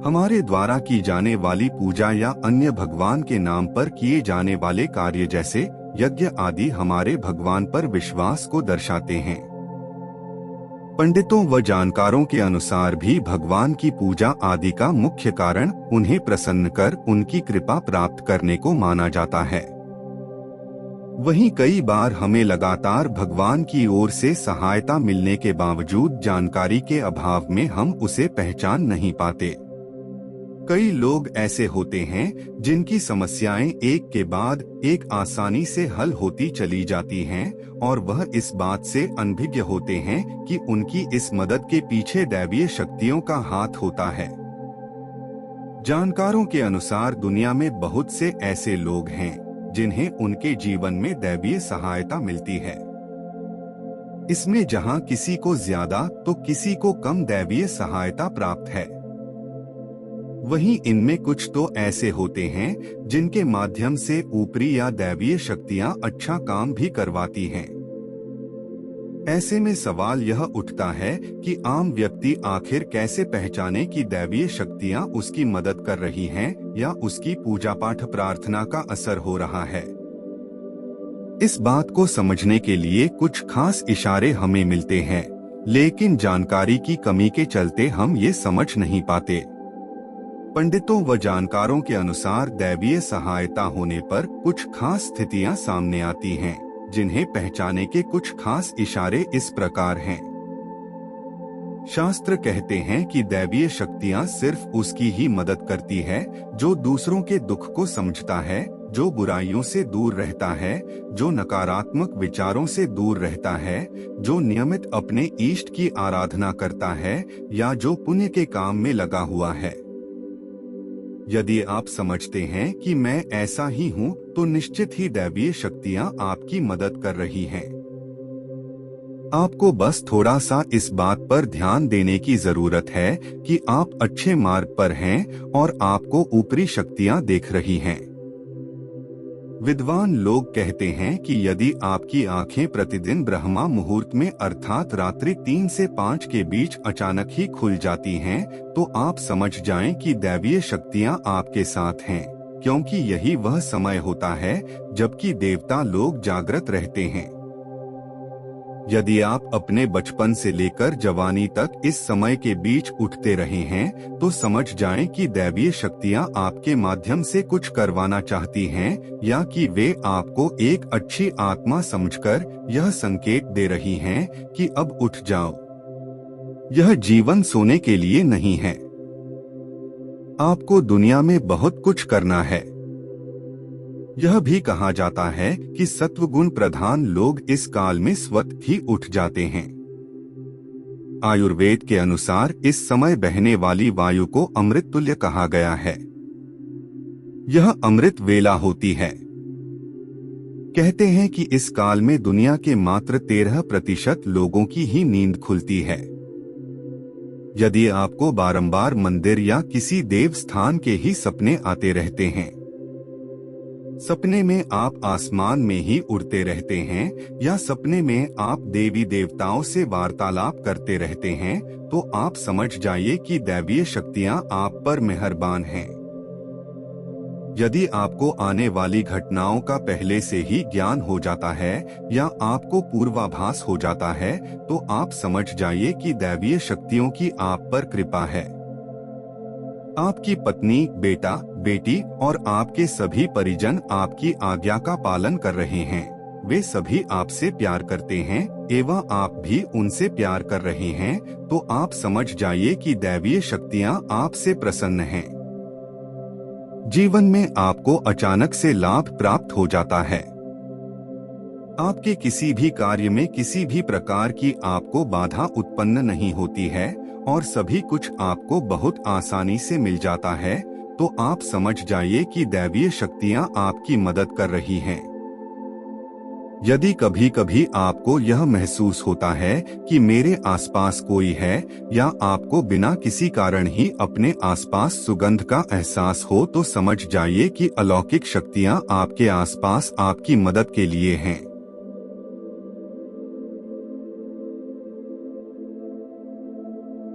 हमारे द्वारा की जाने वाली पूजा या अन्य भगवान के नाम पर किए जाने वाले कार्य जैसे यज्ञ आदि हमारे भगवान पर विश्वास को दर्शाते हैं। पंडितों व जानकारों के अनुसार भी भगवान की पूजा आदि का मुख्य कारण उन्हें प्रसन्न कर उनकी कृपा प्राप्त करने को माना जाता है। वहीं कई बार हमें लगातार भगवान की ओर से सहायता मिलने के बावजूद जानकारी के अभाव में हम उसे पहचान नहीं पाते। कई लोग ऐसे होते हैं जिनकी समस्याएं एक के बाद एक आसानी से हल होती चली जाती हैं और वह इस बात से अनभिज्ञ होते हैं कि उनकी इस मदद के पीछे दैवीय शक्तियों का हाथ होता है। जानकारों के अनुसार दुनिया में बहुत से ऐसे लोग हैं जिन्हें उनके जीवन में दैवीय सहायता मिलती है। इसमें जहां किसी को ज्यादा तो किसी को कम दैवीय सहायता प्राप्त है। वहीं इनमें कुछ तो ऐसे होते हैं जिनके माध्यम से ऊपरी या दैवीय शक्तियां अच्छा काम भी करवाती हैं। ऐसे में सवाल यह उठता है कि आम व्यक्ति आखिर कैसे पहचाने कि दैवीय शक्तियां उसकी मदद कर रही हैं या उसकी पूजा पाठ प्रार्थना का असर हो रहा है। इस बात को समझने के लिए कुछ खास इशारे हमें मिलते हैं, लेकिन जानकारी की कमी के चलते हम ये समझ नहीं पाते। पंडितों व जानकारों के अनुसार दैवीय सहायता होने पर कुछ खास स्थितियां सामने आती हैं, जिन्हें पहचाने के कुछ खास इशारे इस प्रकार हैं। शास्त्र कहते हैं कि दैवीय शक्तियां सिर्फ उसकी ही मदद करती है जो दूसरों के दुख को समझता है, जो बुराइयों से दूर रहता है, जो नकारात्मक विचारों से दूर रहता है, जो नियमित अपने इष्ट की आराधना करता है या जो पुण्य के काम में लगा हुआ है। यदि आप समझते हैं कि मैं ऐसा ही हूं, तो निश्चित ही दैवीय शक्तियां आपकी मदद कर रही हैं। आपको बस थोड़ा सा इस बात पर ध्यान देने की जरूरत है कि आप अच्छे मार्ग पर हैं और आपको ऊपरी शक्तियां देख रही हैं। विद्वान लोग कहते हैं कि यदि आपकी आंखें प्रतिदिन ब्रह्मा मुहूर्त में अर्थात रात्रि 3 से 5 के बीच अचानक ही खुल जाती हैं, तो आप समझ जाएं कि दैवीय शक्तियां आपके साथ हैं, क्योंकि यही वह समय होता है जबकि देवता लोग जागृत रहते हैं। यदि आप अपने बचपन से लेकर जवानी तक इस समय के बीच उठते रहे हैं, तो समझ जाएं कि दैवीय शक्तियां आपके माध्यम से कुछ करवाना चाहती हैं या कि वे आपको एक अच्छी आत्मा समझकर यह संकेत दे रही हैं कि अब उठ जाओ। यह जीवन सोने के लिए नहीं है। आपको दुनिया में बहुत कुछ करना है। यह भी कहा जाता है कि सत्वगुण प्रधान लोग इस काल में स्वतः ही उठ जाते हैं। आयुर्वेद के अनुसार इस समय बहने वाली वायु को अमृत तुल्य कहा गया है। यह अमृत वेला होती है। कहते हैं कि इस काल में दुनिया के मात्र 13% लोगों की ही नींद खुलती है। यदि आपको बारंबार मंदिर या किसी देव स्थान के ही सपने आते रहते हैं, सपने में आप आसमान में ही उड़ते रहते हैं या सपने में आप देवी देवताओं से वार्तालाप करते रहते हैं, तो आप समझ जाइए कि दैवीय शक्तियां आप पर मेहरबान हैं। यदि आपको आने वाली घटनाओं का पहले से ही ज्ञान हो जाता है या आपको पूर्वाभास हो जाता है, तो आप समझ जाइए कि दैवीय शक्तियों की आप पर कृपा है। आपकी पत्नी, बेटा, बेटी और आपके सभी परिजन आपकी आज्ञा का पालन कर रहे हैं। वे सभी आपसे प्यार करते हैं एवं आप भी उनसे प्यार कर रहे हैं, तो आप समझ जाइए कि दैवीय शक्तियां आपसे प्रसन्न हैं। जीवन में आपको अचानक से लाभ प्राप्त हो जाता है। आपके किसी भी कार्य में किसी भी प्रकार की आपको बाधा उत्पन्न नहीं होती है और सभी कुछ आपको बहुत आसानी से मिल जाता है, तो आप समझ जाइए कि दैवीय शक्तियां आपकी मदद कर रही हैं। यदि कभी कभी आपको यह महसूस होता है कि मेरे आसपास कोई है या आपको बिना किसी कारण ही अपने आसपास सुगंध का एहसास हो, तो समझ जाइए कि अलौकिक शक्तियां आपके आसपास आपकी मदद के लिए हैं।